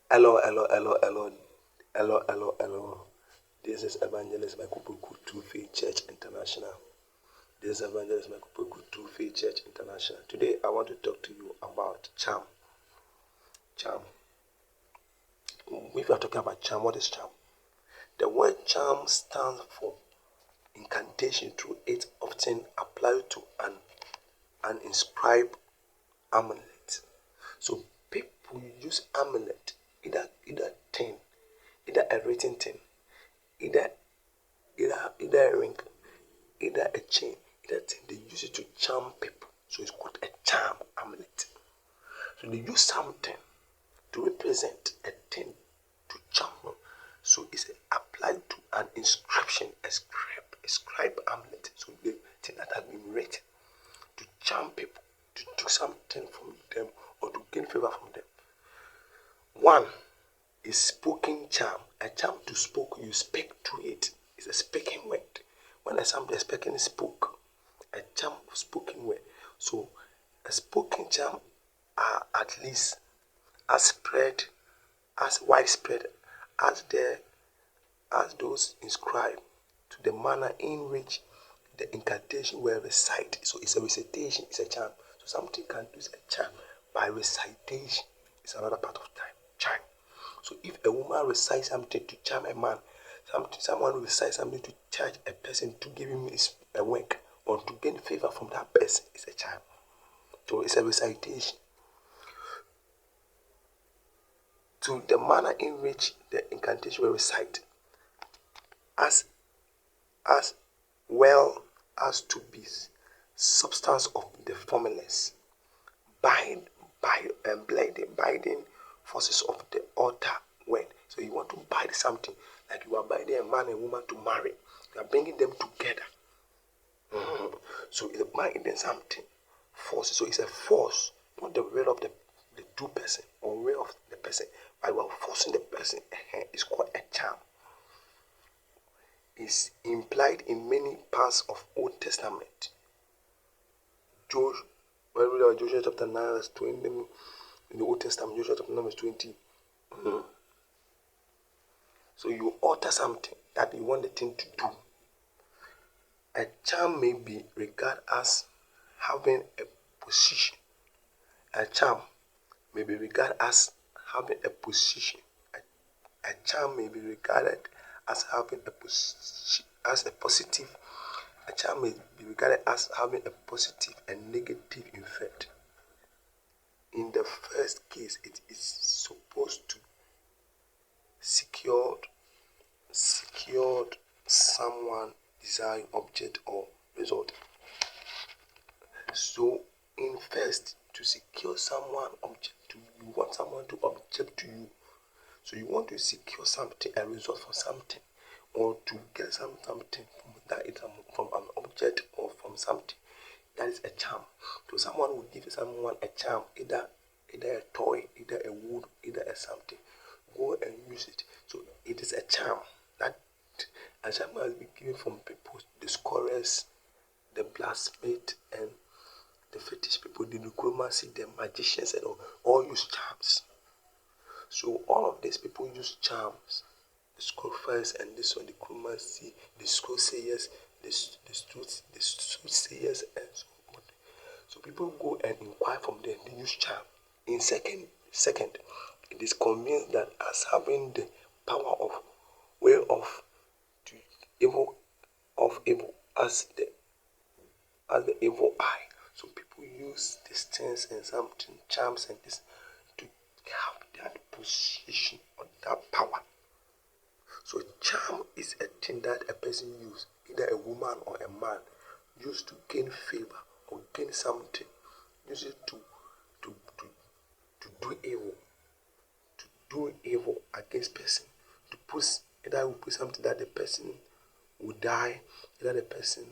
Hello, hello, hello, hello, hello, hello, hello. This is Evangelist Michael Poku, True Faith Church International. This is Evangelist Michael Poku, True Faith Church International. Today, I want to talk to you about charm. Charm. If you are talking about charm, what is charm? The word charm stands for incantation. Through it, often applied to an inscribed amulet. So people use amulet, either thing, either a written thing, either a ring, either a chain, either thing. They use it to charm people. So it's called a charm amulet. So they use something to represent a thing to charm them. So it's applied to an inscription, a scribe amulet. So the thing that has been written to charm people, to do something from them or to gain favor from them. One is spoken charm. A charm to spoke, you speak to it. It's a speaking word. When somebody is speaking, spoke. A charm of spoken word. So a spoken charm are at least as widespread as those inscribed to the manner in which the incantation were recited. So it's a recitation, it's a charm. So something can do a charm by recitation. It's another part of time. Charm. So if a woman recites something to charm a man, someone recites something to charge a person to give him a work or to gain favor from that person, it's a charm. So it's a recitation. To the manner in which the incantation were recited, as well as to be substance of the formulas, binding forces of the altar word. So you want to bind something, like you are binding a man and woman to marry. You are bringing them together. So it's binding something, force. So it's a force, not the will of the two person or will of the person, but you are forcing the person. It's called a charm. Is implied in many parts of Old Testament. Joshua chapter 9 verse 20, in the Old Testament, Joshua chapter 9 verse 20. So you alter something that you want the thing to do. A charm may be regarded as having a position. A charm may be regarded as having a position. A charm may be regarded as having a position, as a positive. A charm may be regarded as having a positive and negative effect. In the first case, it is supposed to secured someone desiring object or result. So in first, to secure someone object to you, want someone to object to you. So you want to secure something, a result for something, or to get something from that is from an object or from something. That is a charm. So someone will give someone a charm, either a toy, either a wood, either a something. Go and use it. So it is a charm. That a charm has been given from people, the scorers, the blacksmith, and the fetish people, the necromancy, the magicians, and all use charms. So all of these people use charms. The scoffers and this one, the necromancy, the soothsayers, the soothsayers, and so on. So people go and inquire from them. They use charm. In second, it is convinced that as having the power of way of to evil as the evil eye. So people use these things and something charms and this to have that position or that power. So charm is a thing that a person uses, either a woman or a man, used to gain favor or gain something, use it to do evil against person, to put either will put something that the person will die, either the person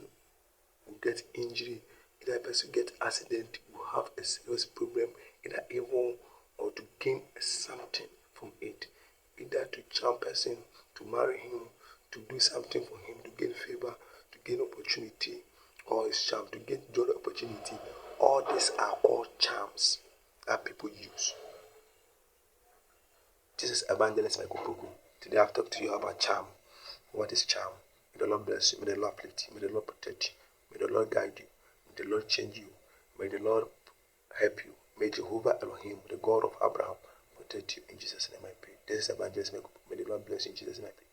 will get injury, either the person get accident, will have a serious problem, either evil or to gain something from it, either to charm person, to marry him, to do something for him, to gain favor, to gain opportunity, or his charm, to get job opportunity. All these are all charms that people use. This is Evangelist Michael Poku. Today I've talked to you about charm. What is charm? May the Lord bless you. May the Lord uplift you. May the Lord protect you. May the Lord guide you. May the Lord change you. May the Lord help you. May Jehovah Elohim, the God of Abraham, protect you. In Jesus' name I pray. This is Evangelist Michael Poku. May the Lord bless you in Jesus' name I pray.